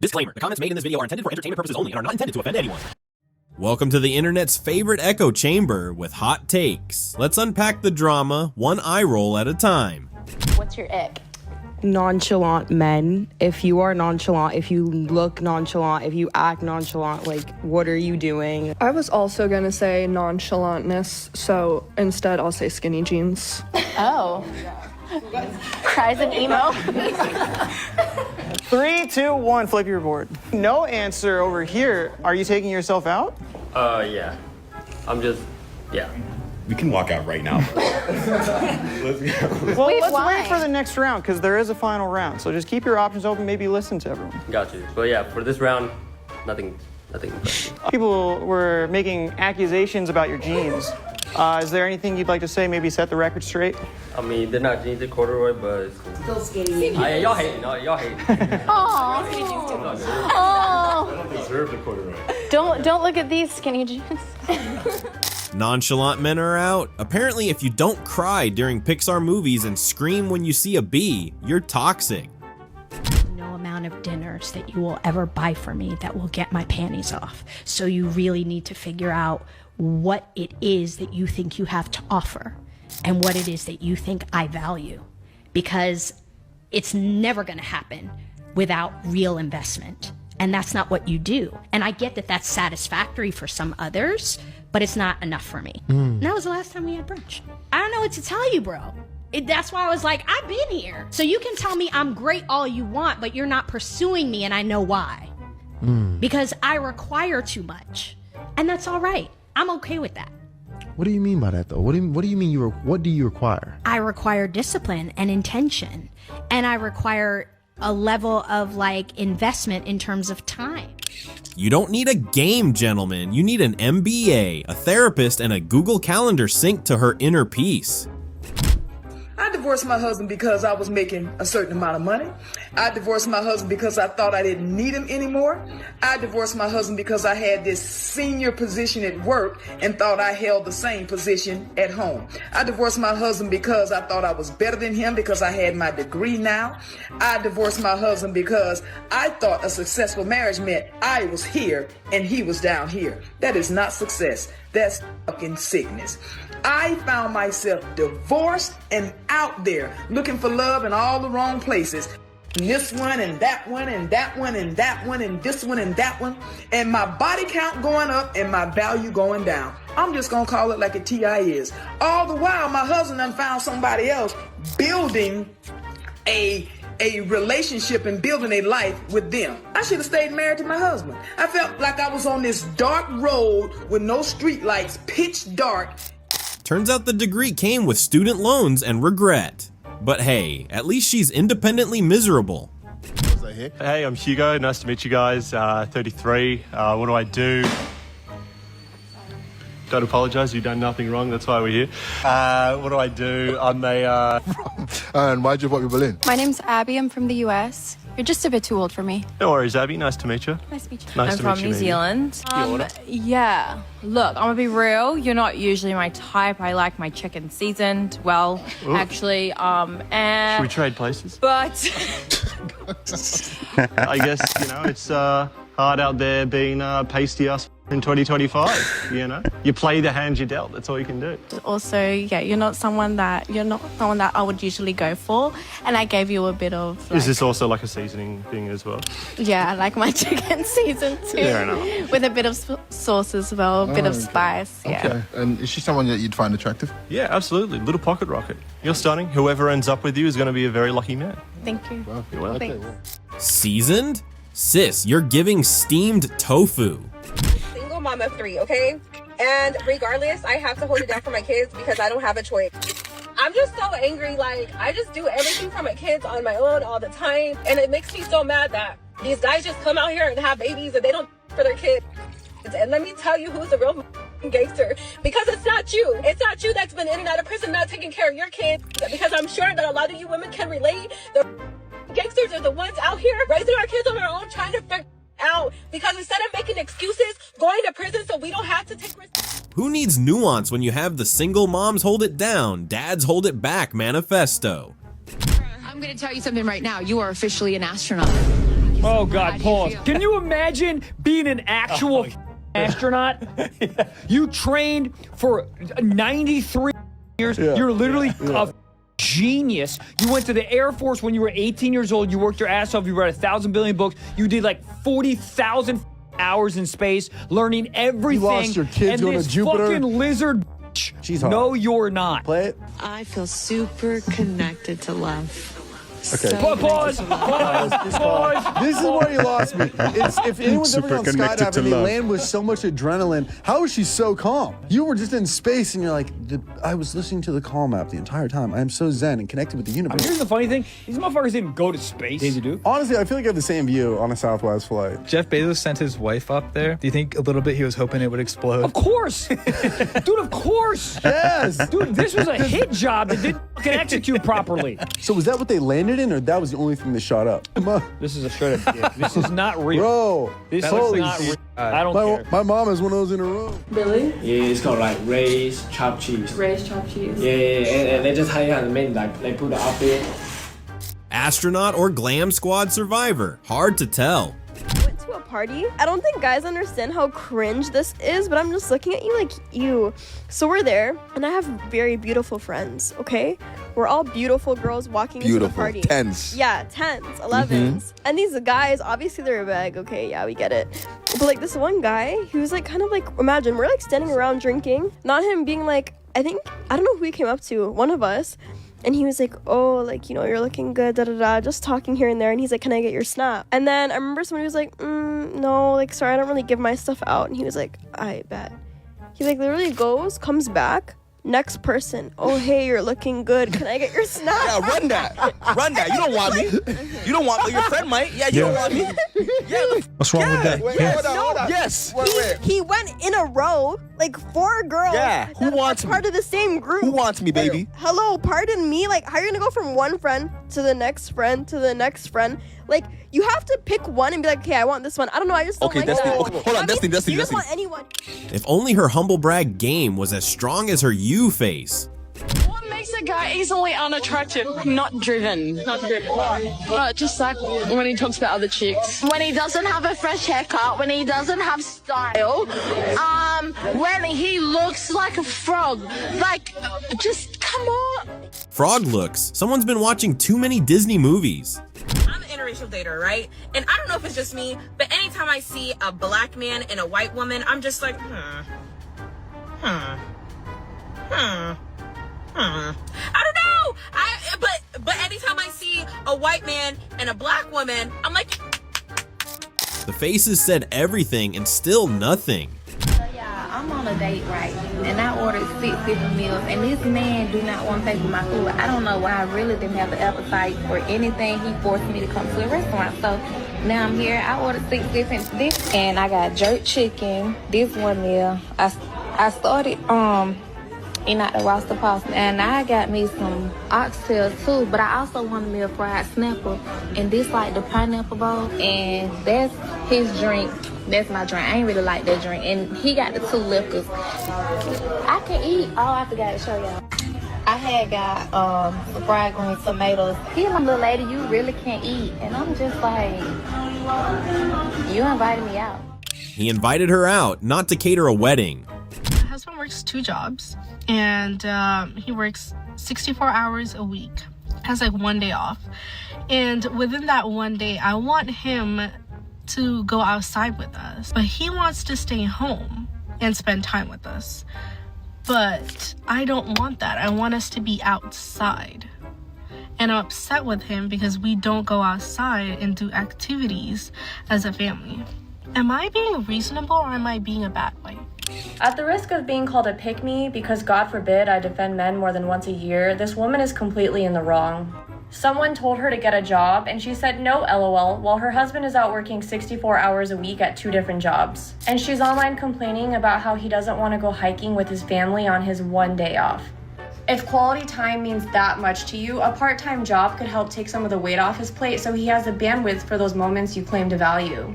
Disclaimer, the comments made in this video are intended for entertainment purposes only and are not intended to offend anyone. Welcome to the internet's favorite echo chamber with hot takes. Let's unpack the drama, one eye roll at a time. What's your ick? Nonchalant men. If you are nonchalant, if you look nonchalant, if you act nonchalant, like, what are you doing? I was also gonna say nonchalantness, so instead I'll say skinny jeans. Oh. Cries and emo. 3, 2, 1, flip your board. No answer over here. Are you taking yourself out? Yeah. Yeah. We can walk out right now. Let's go. Well, Wait, let's why? wait for the next round, because there is a final round. So just keep your options open, maybe listen to everyone. Got you. But yeah, for this round, nothing impressive. People were making accusations about your jeans. Is there anything you'd like to say, maybe set the record straight? I mean, they're not jeans, they're corduroy, but it's cool. Still skinny. Y'all hating. Y'all hating. Aww. I don't deserve the corduroy. Don't look at these skinny jeans. Nonchalant men are out. Apparently, if you don't cry during Pixar movies and scream when you see a bee, you're toxic. No amount of dinners that you will ever buy for me that will get my panties off. So you really need to figure out what it is that you think you have to offer and what it is that you think I value, because it's never going to happen without real investment. And that's not what you do. And I get that that's satisfactory for some others, but it's not enough for me. And that was the last time we had brunch. I don't know what to tell you, bro. That's why I was like, I've been here. So you can tell me I'm great all you want, but you're not pursuing me, and I know why. Because I require too much. And that's all right. I'm okay with that. What do you mean by that, though? What do you mean what do you require? I require discipline and intention. And I require a level of, investment in terms of time. You don't need a game, gentlemen. You need an MBA, a therapist, and a Google Calendar sync to her inner peace. I divorced my husband because I was making a certain amount of money. I divorced my husband because I thought I didn't need him anymore. I divorced my husband because I had this senior position at work and thought I held the same position at home. I divorced my husband because I thought I was better than him because I had my degree now. I divorced my husband because I thought a successful marriage meant I was here and he was down here. That is not success. That's fucking sickness. I found myself divorced and out there looking for love in all the wrong places. This one and that one and that one and that one and this one and that one. And my body count going up and my value going down. I'm just going to call it like a TI is. All the while, my husband done found somebody else building a relationship and building a life with them. I should have stayed married to my husband. I felt like I was on this dark road with no street lights, pitch dark. Turns out the degree came with student loans and regret. But hey, at least she's independently miserable. Hey, I'm Hugo. Nice to meet you guys. 33. What do I do? Don't apologize. You've done nothing wrong. That's why we're here. What do I do? I'm a... And why'd you pop your balloon? My name's Abby. I'm from the US. You're just a bit too old for me. No worries, Abby. Nice to meet you. Nice to meet you. Nice I'm to from meet you, New Mandy. Zealand. Yeah. Look, I'm gonna be real. You're not usually my type. I like my chicken seasoned. Well, Ooh. actually, and... Should we trade places? But... I guess, it's hard out there being pasty us in 2025, You play the hand you dealt. That's all you can do. Also, yeah, you're not someone that I would usually go for. And I gave you a bit of... Is this also like a seasoning thing as well? Yeah, I like my chicken seasoned too. Fair enough. With a bit of sauce as well, a bit of spice. Yeah. Okay. And is she someone that you'd find attractive? Yeah, absolutely. Little pocket rocket. You're stunning. Whoever ends up with you is going to be a very lucky man. Thank you. Well, You're welcome. Thanks. Seasoned? Sis, you're giving steamed tofu. Single mom of 3, okay? And regardless, I have to hold it down for my kids because I don't have a choice. I'm just so angry. I just do everything for my kids on my own all the time. And it makes me so mad that these guys just come out here and have babies and they don't for their kids. And let me tell you who's the real gangster. Because it's not you. It's not you that's been in and out of prison not taking care of your kids. Because I'm sure that a lot of you women can relate. The gangsters are the ones out here raising our kids on their own, trying to figure out. Because instead of making excuses, going to prison so we don't have to take risks. Who needs nuance when you have the single moms hold it down, dads hold it back manifesto? I'm going to tell you something right now. You are officially an astronaut. Oh God, pause. Can you imagine being an actual astronaut? You trained for 93 years. You're literally a genius. You went to the Air Force when you were 18 years old. You worked your ass off. You read 1,000 billion books. You did like 40,000 hours in space, learning everything. You lost your kids and going this to Jupiter. fucking lizard. She's hot. No, you're not. Play it. I feel super connected to love. Okay. Pause. This is where you lost me. If anyone's ever gone skydiving, they land with so much adrenaline. How is she so calm? You were just in space and you're like, I was listening to the Calm app the entire time. I am so zen and connected with the universe. Here's the funny thing. These motherfuckers didn't go to space. They do. Honestly, I feel like I have the same view on a Southwest flight. Jeff Bezos sent his wife up there. Do you think a little bit he was hoping it would explode? Of course. Dude, of course. Yes. Dude, this was a hit job that didn't fucking execute properly. So was that what they landed in, or that was the only thing that shot up? This is a straight up dick. This is not real. Bro, this is holy not real. shit. I don't care. My mom has one of those in her room. Really? Yeah, it's called like raised chopped cheese. Raised chopped cheese. Yeah, and they just hang out the menu, like they put it up there. Astronaut or Glam Squad survivor? Hard to tell. Went to a party. I don't think guys understand how cringe this is, but I'm just looking at you like, ew. So we're there, and I have very beautiful friends, okay? We're all beautiful girls walking into the party. Tens. Yeah, 10s, 11s. And these guys, obviously they're a bag, okay, yeah, we get it. But like this one guy, he was like kind of like, imagine, we're like standing around drinking, not him being like, I don't know who he came up to, one of us. And he was like, oh, like, you know, you're looking good, da-da-da, just talking here and there. And he's like, can I get your snap? And then I remember somebody was like, no, like, sorry, I don't really give my stuff out. And he was like, I bet. He like literally comes back. Next person. Oh, hey, you're looking good. Can I get your snap? Yeah, run that. Run that. You don't want me. You don't want me. Your friend might. Yeah, you don't want me. Yeah. What's wrong with that? Wait, hold on. Yes. He went in a row, like 4 girls. Yeah. Who wants me? Part of the same group. Who wants me, baby? Hello, pardon me. Like, how are you gonna go from one friend to the next friend to the next friend? Like, you have to pick one and be like, okay, I want this one. I don't know. I just don't like Destiny. that. Okay, hold on, Destiny. You don't want anyone. If only her humble brag game was as strong as her U face. What makes a guy easily unattractive? Not driven. Not driven. Just like when he talks about other chicks. When he doesn't have a fresh haircut, when he doesn't have style, when he looks like a frog. Like, just come on. Frog looks. Someone's been watching too many Disney movies. I'm an interracial dater, right? And I don't know if it's just me, but anytime I see a black man and a white woman, I'm just like, I don't know. But anytime I see a white man and a black woman, I'm like. The faces said everything and still nothing. I'm on a date, right? And I ordered 6 different meals, and this man do not want to pay for my food. I don't know why. I really didn't have the appetite for anything. He forced me to come to a restaurant. So now I'm here. I ordered 6 different dishes, and I got jerk chicken. This one meal. I started eating out the roster pasta, and I got me some oxtail too. But I also wanted me a fried snapper, and this like the pineapple bowl, and that's his drink. That's my drink. I ain't really like that drink. And he got the 2 liquors. I can eat. Oh, I forgot to show y'all. I had got fried green tomatoes. He's like, little lady, you really can't eat. And I'm just like, you invited me out. He invited her out, not to cater a wedding. My husband works 2 jobs. And he works 64 hours a week. Has like 1 day off. And within that 1 day, I want him to go outside with us, but he wants to stay home and spend time with us. But I don't want that. I want us to be outside. And I'm upset with him because we don't go outside and do activities as a family. Am I being reasonable or am I being a bad wife? At the risk of being called a pick-me, because God forbid I defend men more than once a year, this woman is completely in the wrong. Someone told her to get a job, and she said no, LOL, while her husband is out working 64 hours a week at 2 different jobs. And she's online complaining about how he doesn't want to go hiking with his family on his 1 day off. If quality time means that much to you, a part-time job could help take some of the weight off his plate so he has the bandwidth for those moments you claim to value.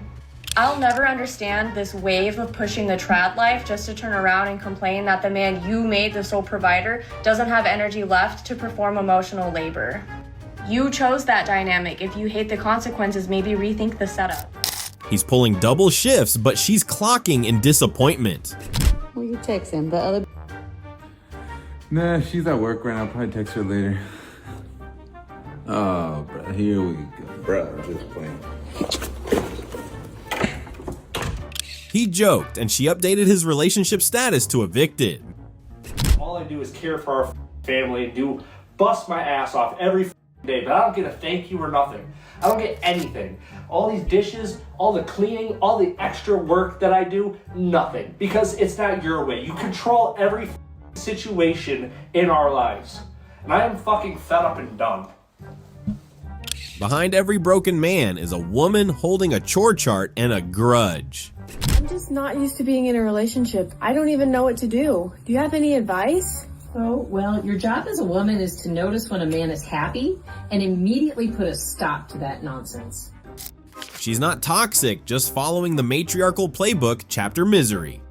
I'll never understand this wave of pushing the trad life just to turn around and complain that the man you made the sole provider doesn't have energy left to perform emotional labor. You chose that dynamic. If you hate the consequences, maybe rethink the setup. He's pulling double shifts, but she's clocking in disappointment. Who you texting? The other? Nah, she's at work right now. I'll probably text her later. Oh, bro, here we go. Bro, I'm just playing. He joked, and she updated his relationship status to evicted. All I do is care for our family and bust my ass off every day, but I don't get a thank you or nothing. I don't get anything. All these dishes, all the cleaning, all the extra work that I do, nothing. Because it's not your way. You control every situation in our lives. And I am fucking fed up and done. Behind every broken man is a woman holding a chore chart and a grudge. I'm just not used to being in a relationship. I don't even know what to do. Do you have any advice? Oh, well, your job as a woman is to notice when a man is happy and immediately put a stop to that nonsense. She's not toxic, just following the matriarchal playbook, chapter misery.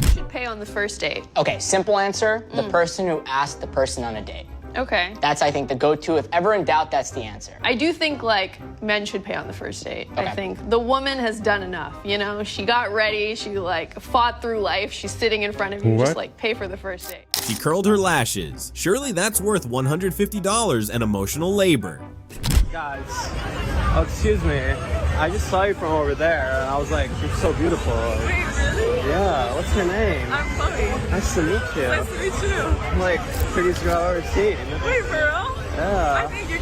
You should pay on the first date. Okay, simple answer, the person who asked the person on a date. Okay. That's, I think, the go-to. If ever in doubt, that's the answer. I do think, like, men should pay on the first date. Okay. I think the woman has done enough, you know? She got ready, she, like, fought through life, she's sitting in front of you, just, like, pay for the first date. She curled her lashes. Surely that's worth $150 and emotional labor. Guys, oh, excuse me. I just saw you from over there, and I was like, you're so beautiful. Wait, really? Yeah, what's your name? I'm Chloe. Nice to meet you. Nice to meet you. I'm like, prettiest girl I've ever seen. Wait, for real? Yeah. I think you're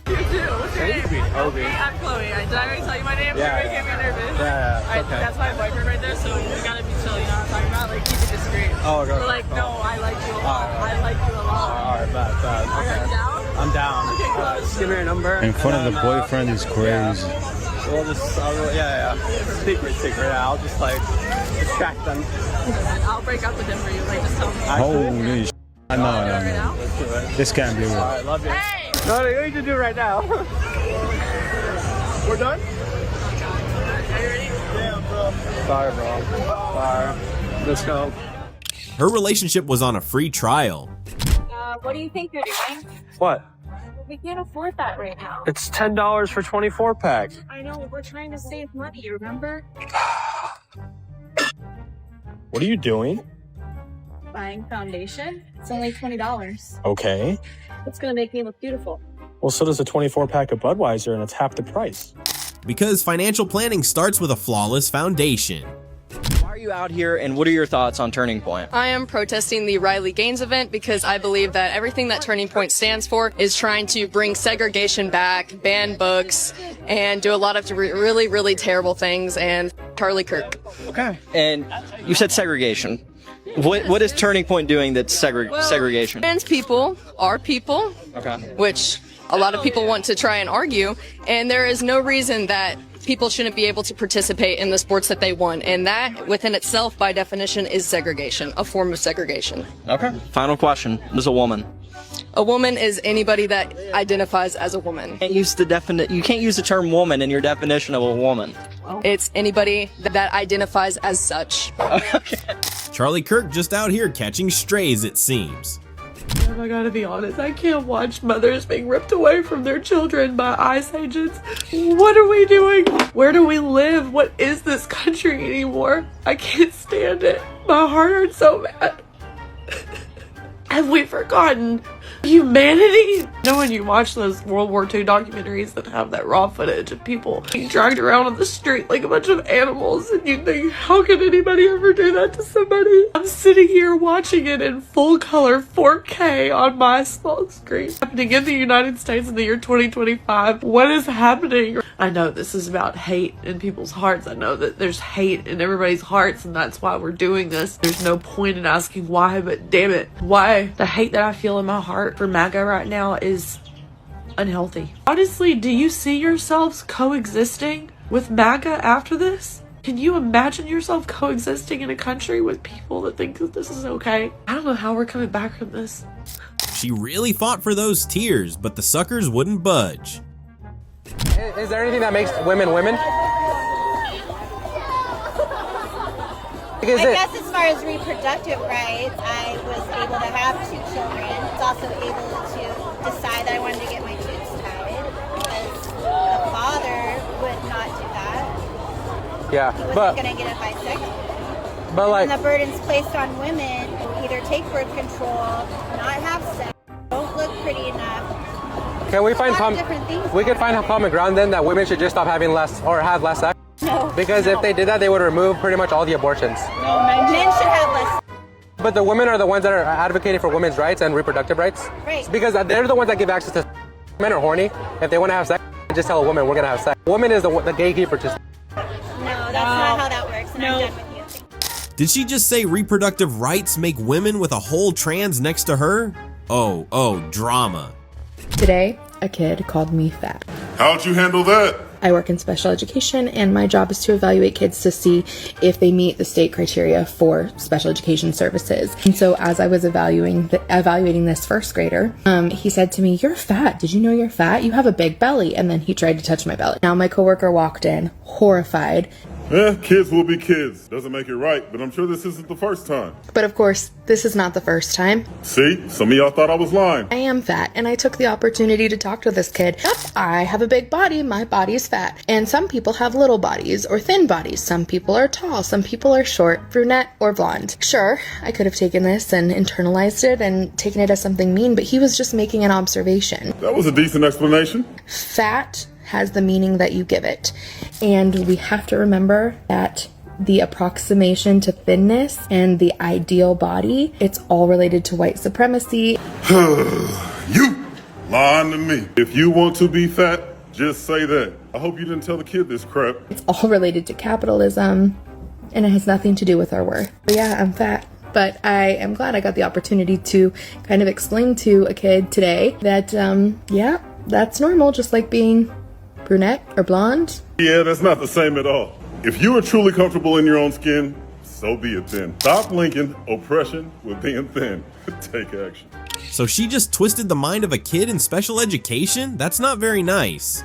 cute too. What's your name? Obi. I'm Chloe. Did I already tell you my name? Yeah, Everybody get me nervous. Yeah, Alright, okay. that's my boyfriend right there, so you gotta be chill, you know what I'm talking about? Like, keep it discreet. Oh, okay. But like, no, I like you a lot. I like you a lot. Alright, bad. Are you down? I'm down. Okay, cool. Just give me your number. In front of the boyfriend is crazy. We'll just, secret. Yeah, I'll just like distract them. I'll break out the dim for you. Like, just tell me. Holy no. This can't be real. Alright, love you. Hey! No, you need to do it right now. We're done? Are you ready? Yeah, bro. Sorry, bro. Sorry. Let's go. Her relationship was on a free trial. What do you think you're doing? What? We can't afford that right now. It's $10 for 24 pack. I know, we're trying to save money, remember? What are you doing? Buying foundation. It's only $20. Okay. It's gonna make me look beautiful. Well, so does a 24 pack of Budweiser, and it's half the price. Because financial planning starts with a flawless foundation. Why are you out here, and what are your thoughts on Turning Point? I am protesting the Riley Gaines event because I believe that everything that Turning Point stands for is trying to bring segregation back, ban books, and do a lot of really, really terrible things, and Charlie Kirk. Okay. And you said segregation. What is Turning Point doing that's segregation? Trans people are people, Okay. which a lot of people want to try and argue, and there is no reason that people shouldn't be able to participate in the sports that they want, and that within itself by definition is segregation, a form of segregation. Okay. Final question. What is a woman? A woman is anybody that identifies as a woman. You can't use the term woman in your definition of a woman. It's anybody that identifies as such. Charlie Kirk just out here catching strays, it seems. I gotta be honest, I can't watch mothers being ripped away from their children by ICE agents. What are we doing? Where do we live? What is this country anymore? I can't stand it. My heart hurts so bad. Have we forgotten humanity? You know when you watch those World War II documentaries that have that raw footage of people being dragged around on the street like a bunch of animals, and you think, how could anybody ever do that to somebody? I'm sitting here watching it in full color 4K on my small screen. Happening in the United States in the year 2025. What is happening? I know this is about hate in people's hearts. I know that there's hate in everybody's hearts, and that's why we're doing this. There's no point in asking why, but damn it, why? The hate that I feel in my heart for MAGA right now is unhealthy. Honestly, do you see yourselves coexisting with MAGA after this? Can you imagine yourself coexisting in a country with people that think that this is okay? I don't know how we're coming back from this. She really fought for those tears, but the suckers wouldn't budge. Is there anything that makes women women? I guess as far as reproductive rights, I was able to have 2 children. I was also able to decide that I wanted to get my tubes tied. not do that. Yeah, He wasn't but gonna get a vasectomy. but like And the burden's placed on women who either take birth control, not have sex, don't look pretty enough. can we find A lot of different things. we could find a common ground then that women should just stop having less or have less sex? No. Because if they did that, they would remove pretty much all the abortions. No, men should have less. But the women are the ones that are advocating for women's rights and reproductive rights. Right. Because they're the ones that give access to. Men are horny. If they want to have sex, just tell a woman we're gonna have sex. Woman is the gatekeeper to. No, that's not how that works. And I'm done with you. Did she just say reproductive rights make women with a whole trans next to her? Oh, drama. Today, a kid called me fat. How'd you handle that? I work in special education, and my job is to evaluate kids to see if they meet the state criteria for special education services. And so as I was evaluating this first grader, he said to me, "You're fat. Did you know you're fat? You have a big belly." And then he tried to touch my belly. Now my coworker walked in, horrified. Kids will be kids. Doesn't make it right, but I'm sure this isn't the first time. But of course, this is not the first time. See, some of y'all thought I was lying. I am fat, and I took the opportunity to talk to this kid. Yep, I have a big body, my body is fat. And some people have little bodies or thin bodies. Some people are tall, some people are short, brunette, or blonde. Sure, I could have taken this and internalized it and taken it as something mean, but he was just making an observation. That was a decent explanation. Fat has the meaning that you give it. And we have to remember that the approximation to thinness and the ideal body, it's all related to white supremacy. You lying to me. If you want to be fat, just say that. I hope you didn't tell the kid this crap. It's all related to capitalism, and it has nothing to do with our worth. But yeah, I'm fat. But I am glad I got the opportunity to kind of explain to a kid today that, yeah, that's normal, just like being brunette or blonde. Yeah, that's not the same at all. If you are truly comfortable in your own skin, so be it then. Stop linking oppression with being thin. Take action. So she just twisted the mind of a kid in special education? That's not very nice.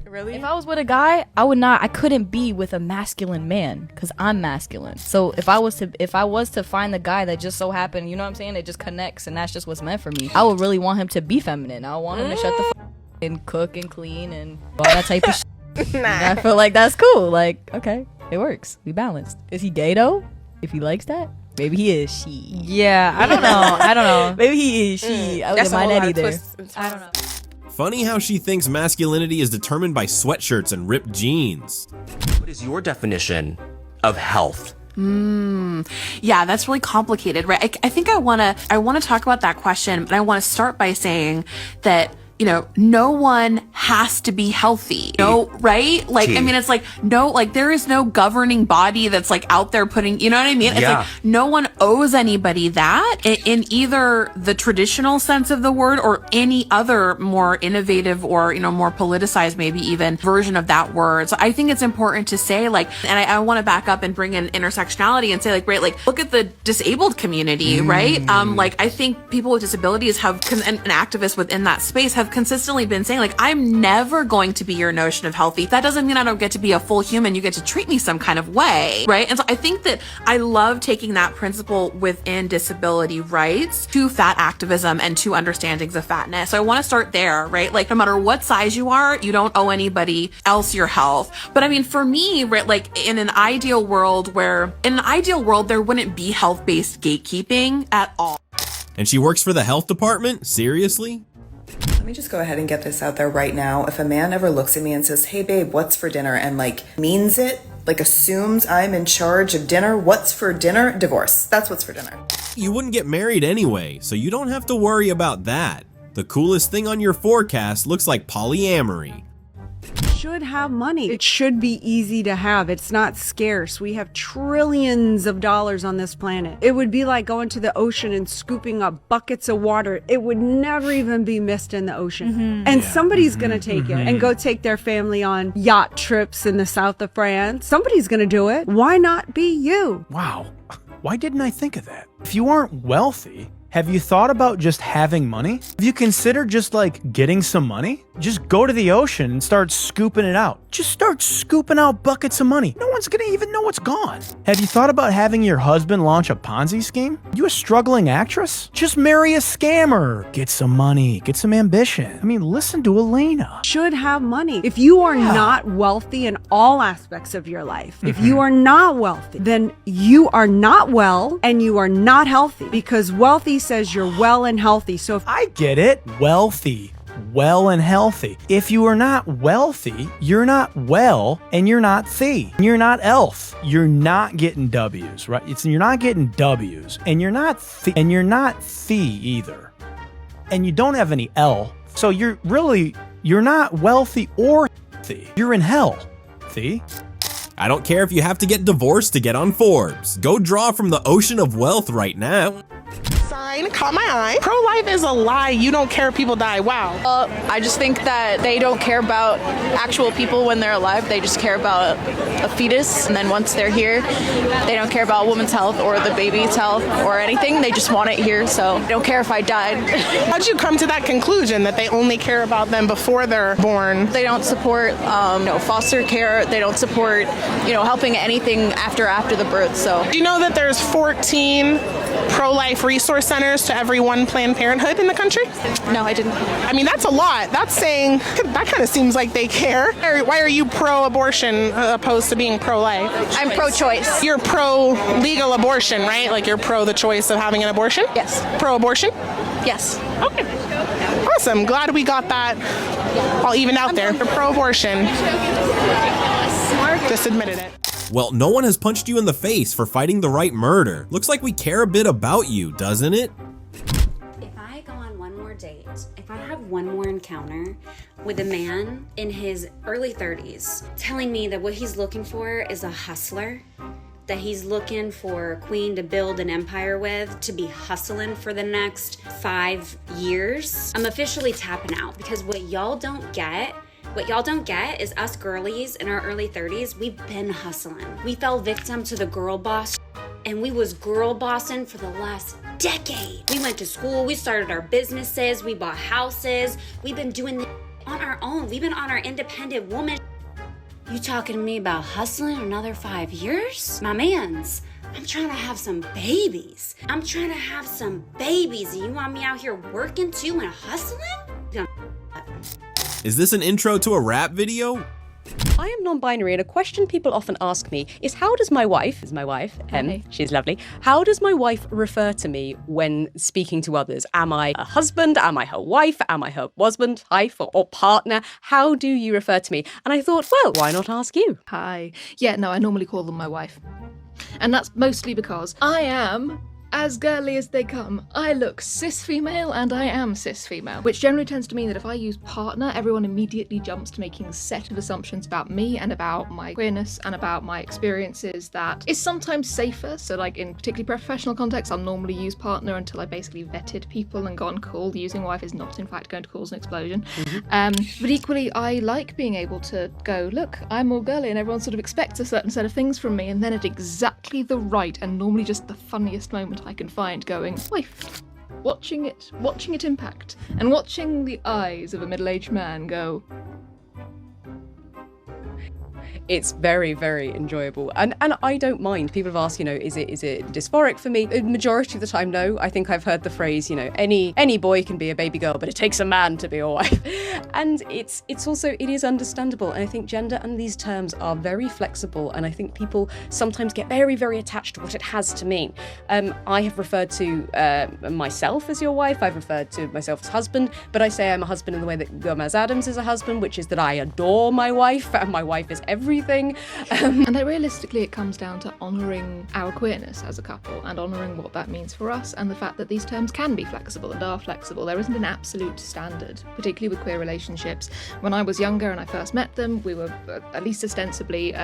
Really? If I was with a guy, I couldn't be with a masculine man because I'm masculine. So if I was to find the guy that just so happened, you know what I'm saying, it just connects and that's just what's meant for me, I would really want him to be feminine. I would want him to shut the f and cook and clean and all that type of shit. Nah. I feel like that's cool. Like, okay, it works. We balanced. Is he gay though? If he likes that? Maybe he is she. Yeah, I don't know. Maybe he is she. I wouldn't mind that either. I don't know. Funny how she thinks masculinity is determined by sweatshirts and ripped jeans. What is your definition of health? Yeah, that's really complicated, right? I think I want to talk about that question, but I want to start by saying that, you know, no one has to be healthy. No, right? Like, I mean, it's like, no, like there is no governing body that's like out there putting, you know what I mean? It's like no one owes anybody that in either the traditional sense of the word or any other more innovative or, you know, more politicized, maybe even version of that word. So I think it's important to say like, and I want to back up and bring in intersectionality and say like, right, like look at the disabled community, right? Like I think people with disabilities have, and activists within that space have consistently been saying like, I'm never going to be your notion of healthy. That doesn't mean I don't get to be a full human. You get to treat me some kind of way, right? And so I think that I love taking that principle within disability rights to fat activism and to understandings of fatness. So I want to start there, right? Like no matter what size you are, you don't owe anybody else your health. But I mean, for me, right, like in an ideal world there wouldn't be health-based gatekeeping at all. And she works for the health department? Seriously? Let me just go ahead and get this out there right now. If a man ever looks at me and says, "Hey babe, what's for dinner?" and like means it, like assumes I'm in charge of dinner, what's for dinner? Divorce. That's what's for dinner. You wouldn't get married anyway, so you don't have to worry about that. The coolest thing on your forecast looks like polyamory. Should have money. It should be easy to have. It's not scarce. We have trillions of dollars on this planet. It would be like going to the ocean and scooping up buckets of water. It would never even be missed in the ocean. And somebody's gonna take it and go take their family on yacht trips in the south of France. Somebody's gonna do it. Why not be you? Wow. Why didn't I think of that? If you aren't wealthy, Have you thought about just having money? Have you considered just like getting some money? Just go to the ocean and start scooping it out. Just start scooping out buckets of money. No one's gonna even know it's gone. Have you thought about having your husband launch a Ponzi scheme? You a struggling actress? Just marry a scammer. Get some money, get some ambition. I mean, listen to Elena. Should have money. If you are not wealthy in all aspects of your life, if you are not wealthy, then you are not well and you are not healthy, because wealthy says you're well and healthy. So if I get it, wealthy, well and healthy. If you are not wealthy, you're not well and you're not thee. You're not elf. You're not getting W's, right? You're not getting W's and you're not thee either. And you don't have any L. So you're not wealthy or thee. You're in hell, thee. I don't care if you have to get divorced to get on Forbes. Go draw from the ocean of wealth right now. Sign caught my eye. Pro-life is a lie. You don't care if people die. Wow. I just think that they don't care about actual people when they're alive. They just care about a fetus. And then once they're here, they don't care about a woman's health or the baby's health or anything. They just want it here. So they don't care if I died. How'd you come to that conclusion that they only care about them before they're born? They don't support foster care. They don't support helping anything after the birth. So do you know that there's 14 pro-life resource centers to every one Planned Parenthood in the country? No, I didn't. I mean, that's a lot. That's saying that kind of seems like they care. Why are you pro-abortion opposed to being pro-life? I'm pro-choice. You're pro-legal abortion, right? Like you're pro the choice of having an abortion? Yes. Pro-abortion? Yes. Okay. Awesome. Glad we got that all evened out there. You're pro-abortion. Just admitted it. Well, no one has punched you in the face for fighting the right murder. Looks like we care a bit about you, doesn't it? If I go on one more date, if I have one more encounter with a man in his early 30s telling me that what he's looking for is a hustler, that he's looking for a queen to build an empire with, to be hustling for the next 5 years, I'm officially tapping out, because what y'all don't get is us girlies in our early 30s, we've been hustling. We fell victim to the girl boss, and we was girl bossing for the last decade. We went to school, we started our businesses, we bought houses, we've been doing this on our own. We've been on our independent woman. You talking to me about hustling another 5 years? My mans, I'm trying to have some babies. And you want me out here working too and hustling? Is this an intro to a rap video? I am non-binary, and a question people often ask me is, how does my wife, she's lovely, how does my wife refer to me when speaking to others? Am I a husband? Am I her wife? Am I her husband, wife, or partner? How do you refer to me? And I thought, well, why not ask you? Hi. Yeah, no, I normally call them my wife. And that's mostly because I am as girly as they come. I look cis female and I am cis female, which generally tends to mean that if I use partner, everyone immediately jumps to making a set of assumptions about me and about my queerness and about my experiences that is sometimes safer. So like in particularly professional contexts, I'll normally use partner until I basically vetted people and gone, cool, using wife is not in fact going to cause an explosion. But equally, I like being able to go, look, I'm more girly, and everyone sort of expects a certain set of things from me, and then at exactly the right and normally just the funniest moment I can find going, wife, watching it impact, and watching the eyes of a middle-aged man go. It's very, very enjoyable. And I don't mind. People have asked, is it dysphoric for me? Majority of the time, no. I think I've heard the phrase, any boy can be a baby girl, but it takes a man to be a wife. And it is understandable. And I think gender and these terms are very flexible. And I think people sometimes get very, very attached to what it has to mean. I have referred to myself as your wife. I've referred to myself as husband, but I say I'm a husband in the way that Gomez Adams is a husband, which is that I adore my wife, and my wife is everything. And realistically, it comes down to honouring our queerness as a couple and honouring what that means for us, and the fact that these terms can be flexible and are flexible. There isn't an absolute standard, particularly with queer relationships. When I was younger and I first met them, we were at least ostensibly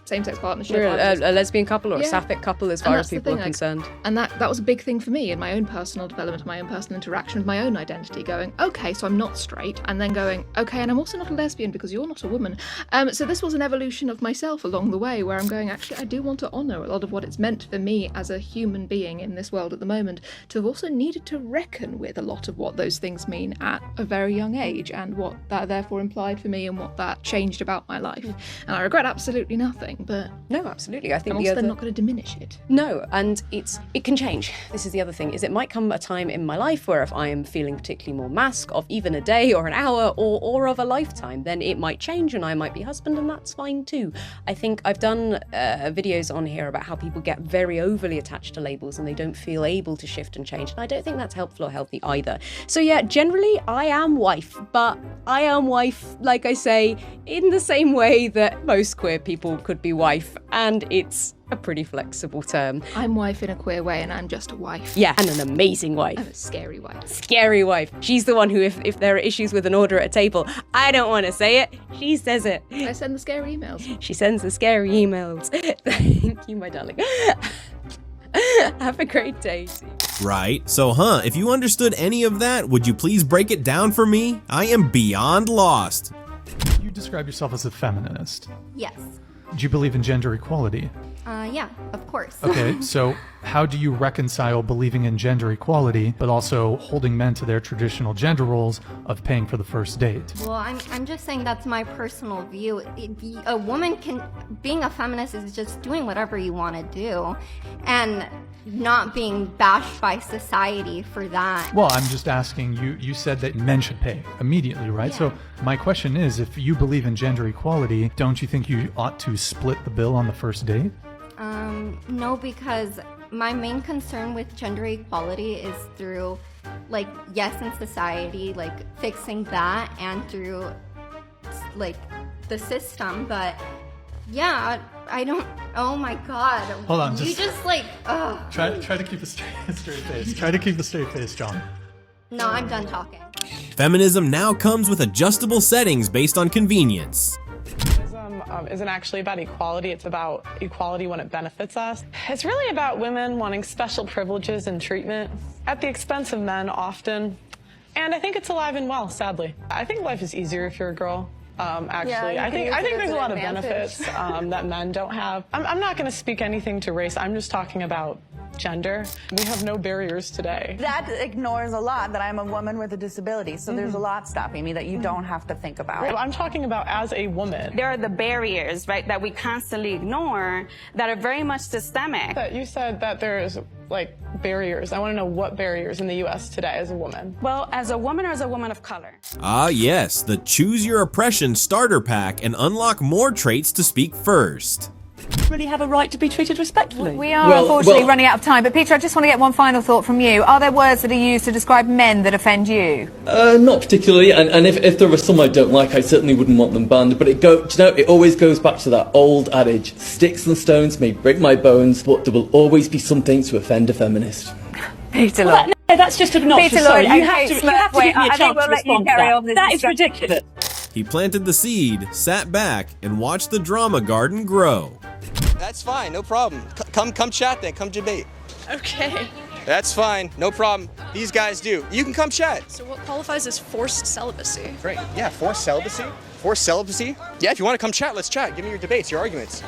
same-sex partnership. We're a lesbian couple or a sapphic couple as far as people are concerned. And that was a big thing for me in my own personal development, my own personal interaction with my own identity, going, okay, so I'm not straight, and then going, okay, and I'm also not a lesbian because you're not a woman. So this was an evolution of myself along the way where I'm going, actually, I do want to honour a lot of what it's meant for me as a human being in this world at the moment to have also needed to reckon with a lot of what those things mean at a very young age and what that therefore implied for me and what that changed about my life. And I regret absolutely nothing, but no, absolutely. I think I'm also not going to diminish it. No, and it can change. This is the other thing, is it might come a time in my life where if I am feeling particularly more masc of even a day or an hour or of a lifetime, then it might change and I might be husband, and that's fine too. I think I've done videos on here about how people get very overly attached to labels and they don't feel able to shift and change, and I don't think that's helpful or healthy either. So yeah, generally I am wife, but I am wife, like I say, in the same way that most queer people could be wife, and it's a pretty flexible term. I'm wife in a queer way and I'm just a wife. Yeah, and an amazing wife. I'm a scary wife. Scary wife. She's the one who, if there are issues with an order at a table, I don't want to say it, she says it. I send the scary emails. She sends the scary emails. Thank you, my darling. Have a great day. Right. So, if you understood any of that, would you please break it down for me? I am beyond lost. You describe yourself as a feminist. Yes. Do you believe in gender equality? Yeah, of course. Okay, so how do you reconcile believing in gender equality, but also holding men to their traditional gender roles of paying for the first date? Well, I'm just saying that's my personal view. A woman being a feminist is just doing whatever you want to do and not being bashed by society for that. Well, I'm just asking you said that men should pay immediately, right? Yeah. So my question is, if you believe in gender equality, don't you think you ought to split the bill on the first date? No, because my main concern with gender equality is through, yes, in society, fixing that and through, the system, but yeah, I don't, oh my God. Hold on, you just Try to keep a straight face. Try to keep a straight face, John. No, I'm done talking. Feminism now comes with adjustable settings based on convenience. Feminism isn't actually about equality, it's about equality when it benefits us. It's really about women wanting special privileges and treatment at the expense of men often. And I think it's alive and well, sadly. I think life is easier if you're a girl. Actually, yeah, I think there's a lot of benefits that men don't have. I'm not going to speak anything to race. I'm just talking about gender. We have no barriers today. That ignores a lot that I'm a woman with a disability, so there's a lot stopping me that you don't have to think about. Right. I'm talking about as a woman. There are the barriers, right, that we constantly ignore that are very much systemic. You said that there's barriers. I want to know what barriers in the U.S. today as a woman. Well, as a woman or as a woman of color? Ah, yes, the Choose Your Oppression starter pack and unlock more traits to speak first. Really have a right to be treated respectfully. We are unfortunately running out of time, but Peter, I just want to get one final thought from you. Are there words that are used to describe men that offend you? Not particularly, and if there are some I don't like, I certainly wouldn't want them banned, but it always goes back to that old adage, sticks and stones may break my bones, but there will always be something to offend a feminist. Peter Lloyd. That's just obnoxious. Peter Lloyd, you have to give me a chance to respond to that. That is ridiculous. He planted the seed, sat back, and watched the drama garden grow. That's fine, no problem. Come chat then, come debate. Okay. That's fine, no problem. These guys do. You can come chat. So what qualifies as forced celibacy? Great, yeah, forced celibacy? Forced celibacy? Yeah, if you want to come chat, let's chat. Give me your debates, your arguments.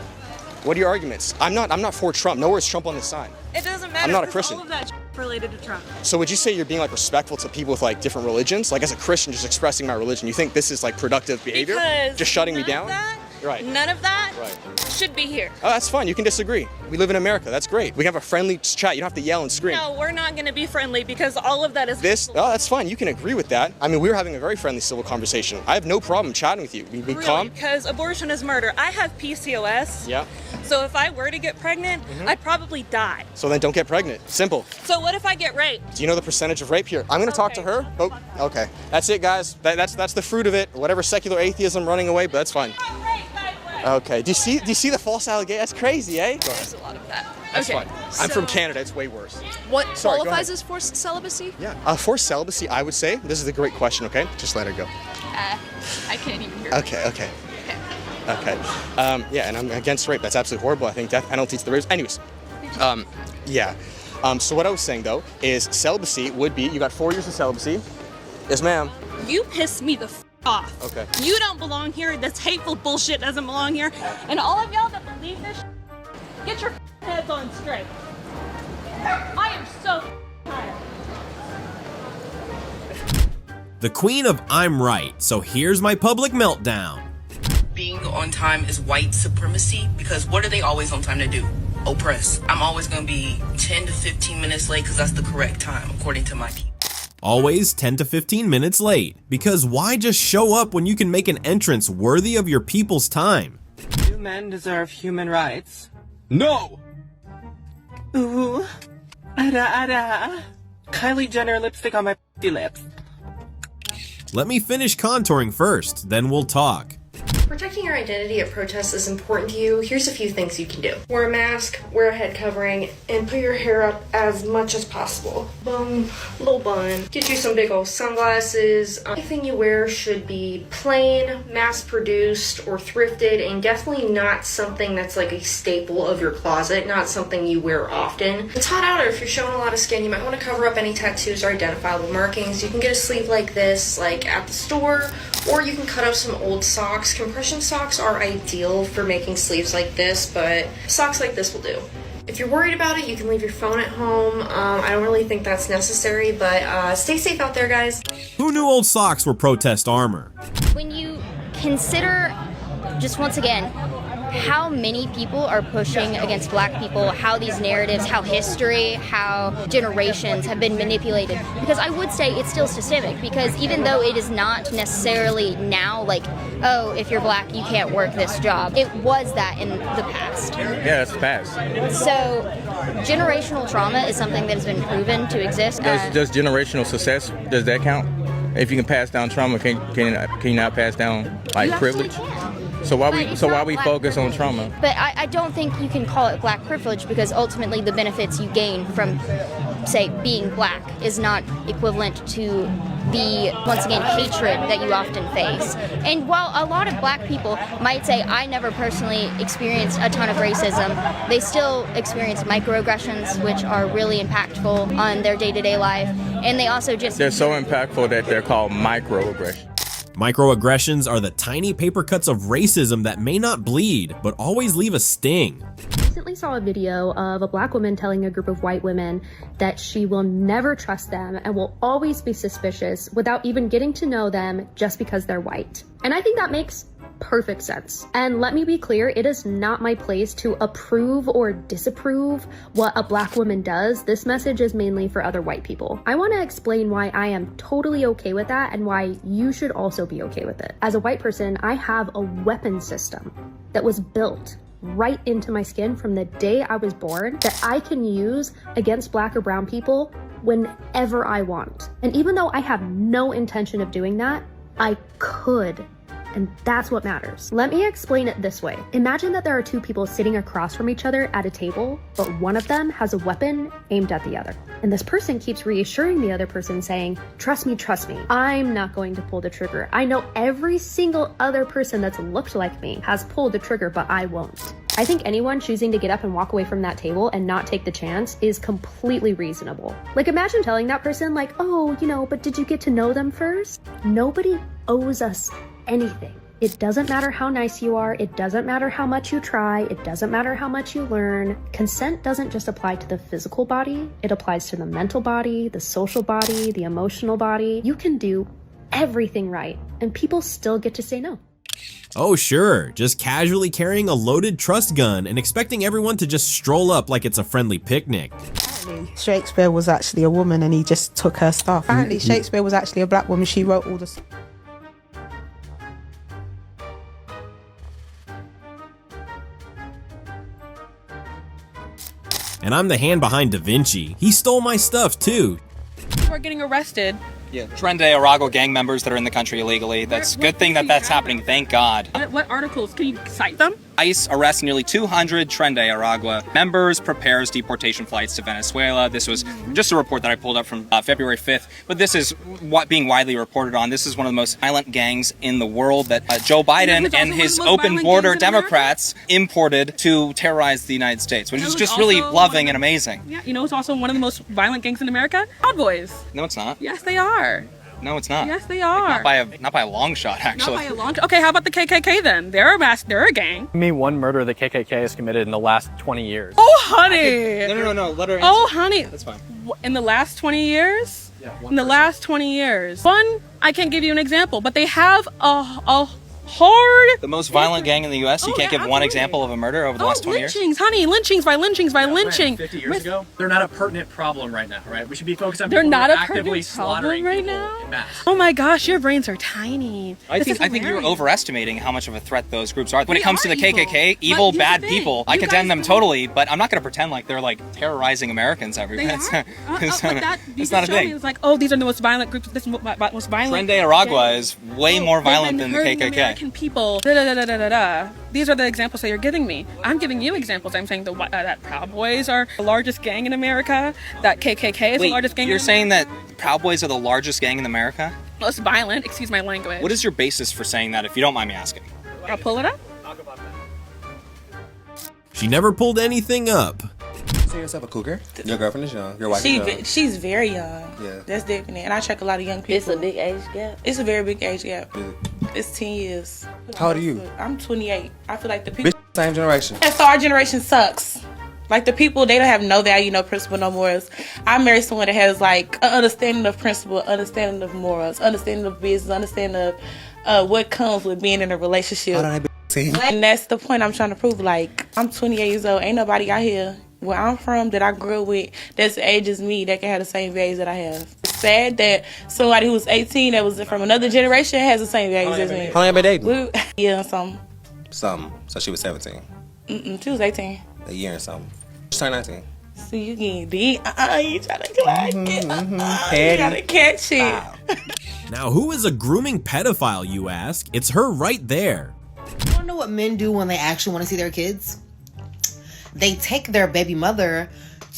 What are your arguments? I'm not for Trump. Nowhere's Trump on this sign. It doesn't matter. I'm not a Christian. All of that related to Trump. So would you say you're being respectful to people with different religions? As a Christian, just expressing my religion, you think this is productive behavior? Because just shutting me down? Right. None of that right. should be here. Oh, that's fine. You can disagree. We live in America. That's great. We can have a friendly chat. You don't have to yell and scream. No, we're not going to be friendly because all of that is Oh, that's fine. You can agree with that. I mean, we were having a very friendly civil conversation. I have no problem chatting with you. Be calm. Because abortion is murder. I have PCOS. Yeah. So if I were to get pregnant, I'd probably die. So then don't get pregnant. Simple. So what if I get raped? Do you know the percentage of rape here? I'm going to talk to her. Oh, okay. That's it, guys. That's the fruit of it. Whatever secular atheism running away, but that's fine. Okay. Do you see the false allegation? That's crazy, eh? There's a lot of that. That's fine. I'm from Canada. It's way worse. What qualifies as forced celibacy? Yeah. Forced celibacy, I would say. This is a great question. Okay. Just let her go. I can't even hear. Okay. Okay. Yeah, and I'm against rape. That's absolutely horrible. I think death penalty to the rapist. Anyways, yeah. So what I was saying, though, is celibacy would be, you got 4 years of celibacy. Yes, ma'am. You piss me the off. Okay. You don't belong here. This hateful bullshit doesn't belong here. And all of y'all that believe this get your heads on straight. I am so tired. The queen of I'm right, so here's my public meltdown. Being on time is white supremacy, because what are they always on time to do? Oppress. I'm always going to be 10 to 15 minutes late because that's the correct time, according to my people. Always 10 to 15 minutes late, because why just show up when you can make an entrance worthy of your people's time? Do men deserve human rights? No! Ooh. Ada. Kylie Jenner lipstick on my lips. Let me finish contouring first, then we'll talk. Protecting your identity at protests is important to you. Here's a few things you can do. Wear a mask, wear a head covering, and put your hair up as much as possible. Little bun. Get you some big old sunglasses. Anything you wear should be plain, mass-produced, or thrifted, and definitely not something that's like a staple of your closet, not something you wear often. It's hot out, or if you're showing a lot of skin, you might want to cover up any tattoos or identifiable markings. You can get a sleeve like this, like at the store, or you can cut up some old socks. Compression socks are ideal for making sleeves like this, but socks like this will do. If you're worried about it, you can leave your phone at home. I don't really think that's necessary, but stay safe out there, guys. Who knew old socks were protest armor? When you consider, just once again, how many people are pushing against black people, how these narratives, how history, how generations have been manipulated. Because I would say it's still systemic, because even though it is not necessarily now like, oh, if you're black, you can't work this job, it was that in the past. Yeah, that's the past. So generational trauma is something that has been proven to exist. Does generational success, does that count? If you can pass down trauma, can you not pass down like privilege? So why we focus on trauma? But I don't think you can call it black privilege, because ultimately the benefits you gain from, say, being black is not equivalent to the, once again, hatred that you often face. And while a lot of black people might say, I never personally experienced a ton of racism, they still experience microaggressions, which are really impactful on their day-to-day life. And they also just... They're so impactful that they're called microaggressions. Microaggressions are the tiny paper cuts of racism that may not bleed, but always leave a sting. I recently saw a video of a black woman telling a group of white women that she will never trust them and will always be suspicious without even getting to know them just because they're white. And I think that makes perfect sense. And let me be clear, it is not my place to approve or disapprove what a black woman does. This message is mainly for other white people. I want to explain why I am totally okay with that and why you should also be okay with it. As a white person, I have a weapon system that was built right into my skin from the day I was born that I can use against black or brown people whenever I want. And even though I have no intention of doing that, I could. And that's what matters. Let me explain it this way. Imagine that there are two people sitting across from each other at a table, but one of them has a weapon aimed at the other. And this person keeps reassuring the other person saying, trust me, I'm not going to pull the trigger. I know every single other person that's looked like me has pulled the trigger, but I won't. I think anyone choosing to get up and walk away from that table and not take the chance is completely reasonable. Like, imagine telling that person like, oh, but did you get to know them first? Nobody owes us anything. It doesn't matter how nice you are. It doesn't matter how much you try. It doesn't matter how much you learn. Consent doesn't just apply to the physical body. It applies to the mental body, the social body, the emotional body. You can do everything right, and people still get to say no. Oh sure, just casually carrying a loaded trust gun and expecting everyone to just stroll up like it's a friendly picnic. Shakespeare was actually a woman and he just took her stuff. Apparently Shakespeare was actually a black woman. She wrote all the... And I'm the hand behind Da Vinci. He stole my stuff too. We're getting arrested. Yeah, Trende Arago gang members that are in the country illegally. That's a good thing that that's happening, thank God. What articles? Can you cite them? ICE arrests nearly 200 Tren de Aragua members, prepares deportation flights to Venezuela. This was just a report that I pulled up from February 5th, but this is what being widely reported on. This is one of the most violent gangs in the world that Joe Biden and his open border Democrats imported to terrorize the United States, which is just really loving and amazing. Yeah, you know it's also one of the most violent gangs in America? Proud Boys. No, it's not. Yes, they are. No, it's not. Yes, they are. Like, not by a long shot, actually. Not by a long shot. Okay, how about the KKK then? They're a gang. Give me one murder the KKK has committed in the last 20 years. Oh, honey. No. Let her answer. Oh, honey. That's fine. In the last 20 years? Yeah, in the last 20 years. One, I can't give you an example, but they have a hard... The most violent gang in the U.S.? You can't give one example of a murder over the last 20 years? Lynchings, honey. Lynchings by lynching. 50 years ago, they're not a pertinent problem right now, right? We should be focused on They're people not who are a actively pertinent slaughtering problem right people now? in mass. Oh my gosh, your brains are tiny. I think you're overestimating how much of a threat those groups are. When it comes to the KKK, evil, bad people, I condemn them totally, but I'm not going to pretend like they're like terrorizing Americans everywhere. It's not a thing. It's like, oh, these are the most violent groups. This is the most violent. Tren de Aragua is way more violent than the KKK. American people. These are the examples that you're giving me. I'm giving you examples. I'm saying that Proud Boys are the largest gang in America. That KKK is the largest gang. You're saying that Proud Boys are the largest gang in America? Most violent. Excuse my language. What is your basis for saying that, if you don't mind me asking? I'll pull it up. She never pulled anything up. Consider yourself a cougar? Your girlfriend is young. Your wife is young. She's very young. Yeah. That's definite. And I track a lot of young people. It's a big age gap. It's a very big age gap. It's 10 years. How old are you? I'm 28. I feel like the people... Bitch, same generation. And so our generation sucks. Like the people, they don't have no value, no principle, no morals. I married someone that has like an understanding of principle, understanding of morals, understanding of business, understanding of what comes with being in a relationship. And that's the point I'm trying to prove. Like, I'm 28 years old. Ain't nobody out here where I'm from that I grew up with that's the age as me that can have the same values that I have. It's sad that somebody who was 18 that was from another generation has the same values as me. How long have you been dating? Yeah, something. Something. So she was 17. She was 18. A year and something. She turned 19. So you getting deep? You trying to clack it? You gotta catch it. Now, who is a grooming pedophile, you ask? It's her right there. You wanna know what men do when they actually want to see their kids? They take their baby mother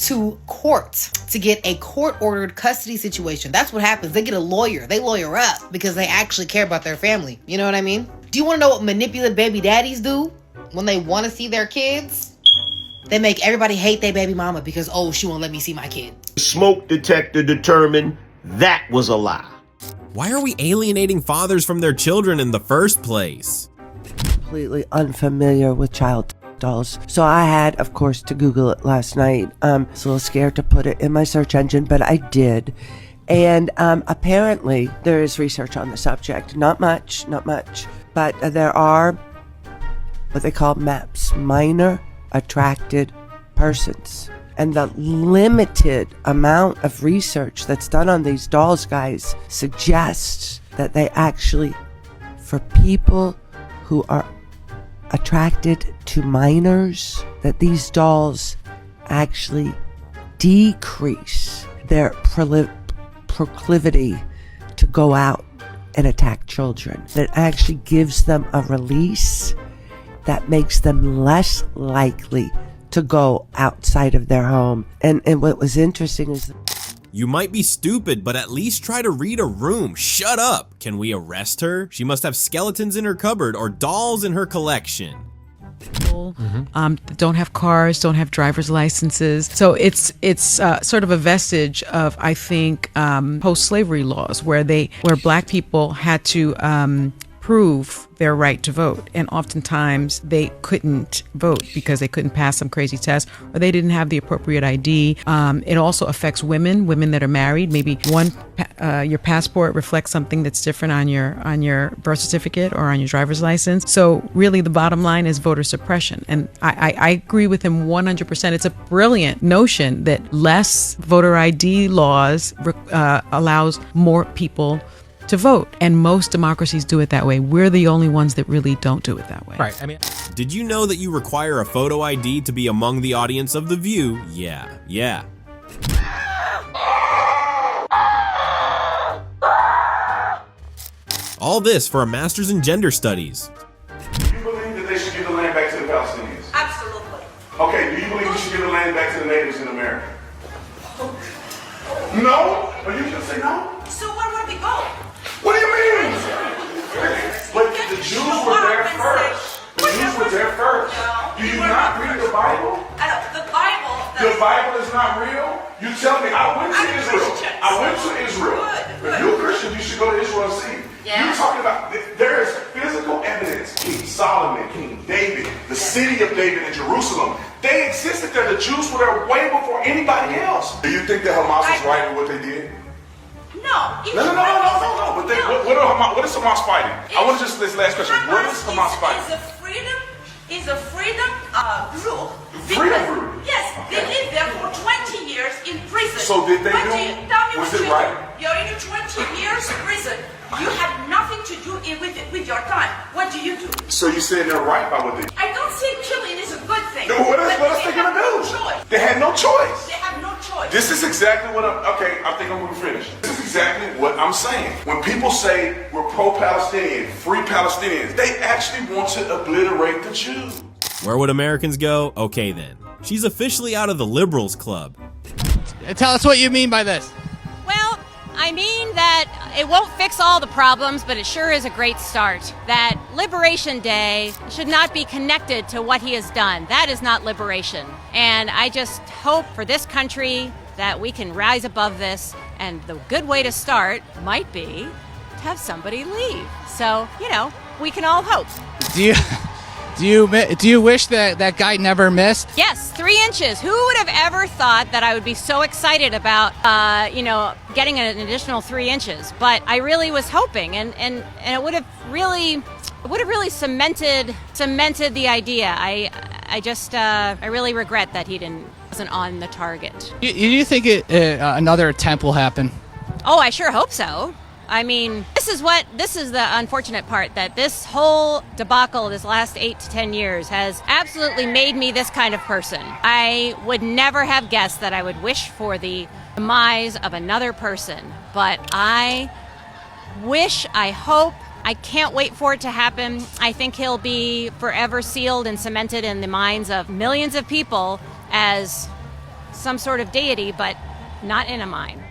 to court to get a court-ordered custody situation. That's what happens. They get a lawyer. They lawyer up because they actually care about their family. You know what I mean? Do you want to know what manipulative baby daddies do when they want to see their kids? They make everybody hate their baby mama because, oh, she won't let me see my kid. Smoke detector determined that was a lie. Why are we alienating fathers from their children in the first place? Completely unfamiliar with child dolls. So I had, of course, to Google it last night. I was a little scared to put it in my search engine, but I did. And apparently there is research on the subject. Not much, but there are what they call MAPs, minor attracted persons. And the limited amount of research that's done on these dolls, guys, suggests that they actually, for people who are attracted to minors, that these dolls actually decrease their proclivity to go out and attack children. That actually gives them a release that makes them less likely to go outside of their home. And what was interesting is... You might be stupid, but at least try to read a room. Shut up! Can we arrest her? She must have skeletons in her cupboard or dolls in her collection. Don't have cars, don't have driver's licenses. So it's sort of a vestige of, I think, post-slavery laws where black people had to prove their right to vote, and oftentimes they couldn't vote because they couldn't pass some crazy test or they didn't have the appropriate ID. It also affects women that are married. Maybe your passport reflects something that's different on your birth certificate or on your driver's license. So really the bottom line is voter suppression, and I agree with him 100%. It's a brilliant notion that less voter ID laws allows more people to vote, and most democracies do it that way. We're the only ones that really don't do it that way. Right. I mean, did you know that you require a photo ID to be among the audience of The View? Yeah. All this for a master's in gender studies. Do you believe that they should give the land back to the Palestinians? Okay, do you believe we should give the land back to the natives in America? No? Are you gonna say no? So where would we go? What do you mean? But the Jews were there first. The Jews were there first. Do you not read the Bible? The Bible. The Bible is not real? You tell me. I went to Israel. I went to Israel. If you're a Christian, you should go to Israel and see. You're talking about, there is physical evidence. King Solomon, King David, the city of David in Jerusalem. They existed there. The Jews were there way before anybody else. Do you think that Hamas is right with what they did? No. No. But what is Hamas fighting? I want to just this last question. What is Hamas fighting? Is a freedom group. Freedom group? Yes, they lived there for 20 years in prison. So did they was it right? You're in a 20 years prison. You had nothing to do with your time. What do you do? So you're saying they're right by what they do? I don't say killing is a good thing. No, what else they gonna do? They had no choice. They have no choice. This is exactly what I think I'm gonna finish. This is exactly what I'm saying. When people say we're pro-Palestinian, free Palestinians, they actually want to obliterate the Jews. Where would Americans go? Okay then. She's officially out of the liberals club. Tell us what you mean by this. Well, I mean that it won't fix all the problems, but it sure is a great start. That Liberation Day should not be connected to what he has done. That is not liberation. And I just hope for this country that we can rise above this, and the good way to start might be to have somebody leave. So, we can all hope. Do you wish that guy never missed? Yes, 3 inches. Who would have ever thought that I would be so excited about, getting an additional 3 inches? But I really was hoping, and it would have really cemented the idea. I really regret that he wasn't on the target. Do you think another attempt will happen? Oh, I sure hope so. I mean, this is the unfortunate part, that this whole debacle this last 8 to 10 years has absolutely made me this kind of person. I would never have guessed that I would wish for the demise of another person, but I hope, I can't wait for it to happen. I think he'll be forever sealed and cemented in the minds of millions of people as some sort of deity, but not in a mine.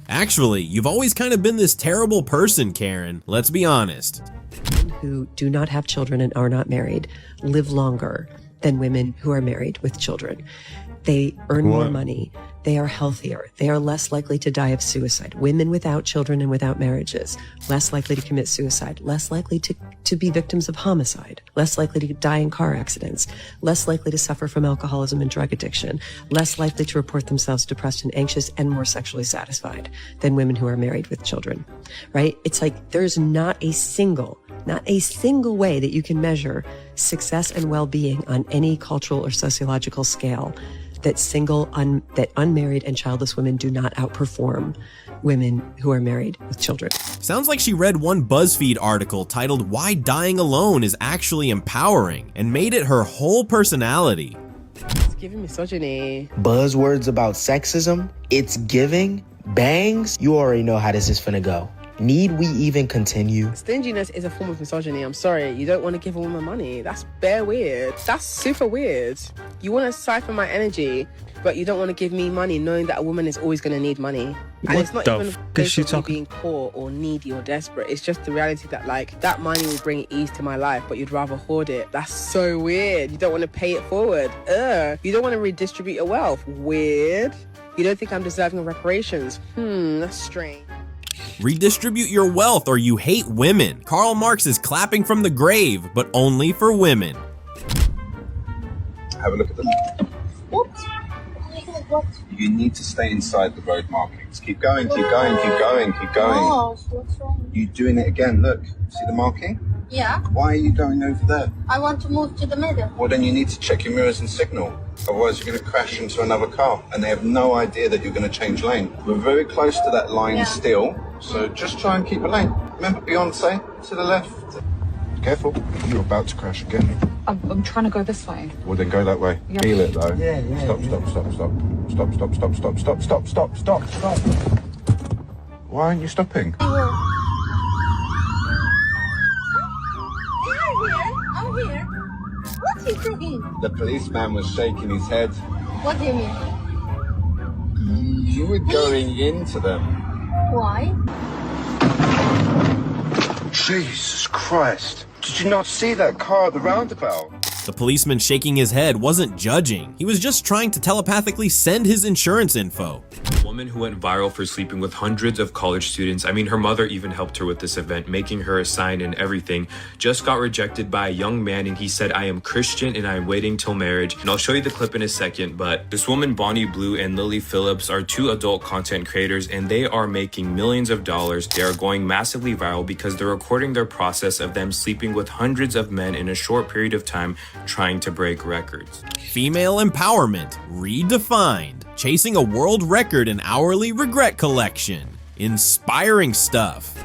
Actually, you've always kind of been this terrible person, Karen. Let's be honest. Women who do not have children and are not married live longer than women who are married with children. They earn more money. They are healthier. They are less likely to die of suicide. Women without children and without marriages, less likely to commit suicide, less likely to be victims of homicide, less likely to die in car accidents, less likely to suffer from alcoholism and drug addiction, less likely to report themselves depressed and anxious, and more sexually satisfied than women who are married with children, right? It's like there's not a single way that you can measure success and well-being on any cultural or sociological scale that unmarried and childless women do not outperform women who are married with children. Sounds like she read one BuzzFeed article titled "Why Dying Alone is Actually Empowering" and made it her whole personality. It's giving misogyny. Buzzwords about sexism, it's giving bangs. You already know how this is finna go. Need we even continue? Stinginess is a form of misogyny. I'm sorry. You don't want to give a woman money. That's bare weird. That's super weird. You want to siphon my energy, but you don't want to give me money knowing that a woman is always going to need money. And it's not even based on being poor or needy or desperate. It's just the reality that, that money will bring ease to my life, but you'd rather hoard it. That's so weird. You don't want to pay it forward. You don't want to redistribute your wealth. Weird. You don't think I'm deserving of reparations. That's strange. Redistribute your wealth or you hate women. Karl Marx is clapping from the grave, but only for women. Have a look at them. What? You need to stay inside the road markings. Keep going, keep going, keep going, keep going. Oh, what's wrong? You're doing it again, look. See the marking? Yeah. Why are you going over there? I want to move to the middle. Well, then you need to check your mirrors and signal. Otherwise, you're going to crash into another car, and they have no idea that you're going to change lane. We're very close to that line still, so just try and keep a lane. Remember Beyonce? To the left. Careful, you're about to crash again. I'm trying to go this way. Well, then go that way. Yeah. Feel it, though. Yeah. Stop. Why aren't you stopping? I'm here. What he talking? The policeman was shaking his head. What do you mean? You were going into them. Why? Jesus Christ. Did you not see that car at the roundabout? The policeman shaking his head wasn't judging. He was just trying to telepathically send his insurance info. A woman who went viral for sleeping with hundreds of college students, I mean, her mother even helped her with this event, making her a sign and everything, just got rejected by a young man, and he said, I am Christian and I am waiting till marriage. And I'll show you the clip in a second, but this woman, Bonnie Blue and Lily Phillips, are two adult content creators, and they are making millions of dollars. They are going massively viral because they're recording their process of them sleeping with hundreds of men in a short period of time, trying to break records. Female empowerment redefined. Chasing a world record in hourly regret collection. Inspiring stuff.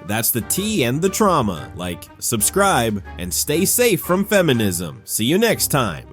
That's the tea and the trauma. Like, subscribe, and stay safe from feminism. See you next time.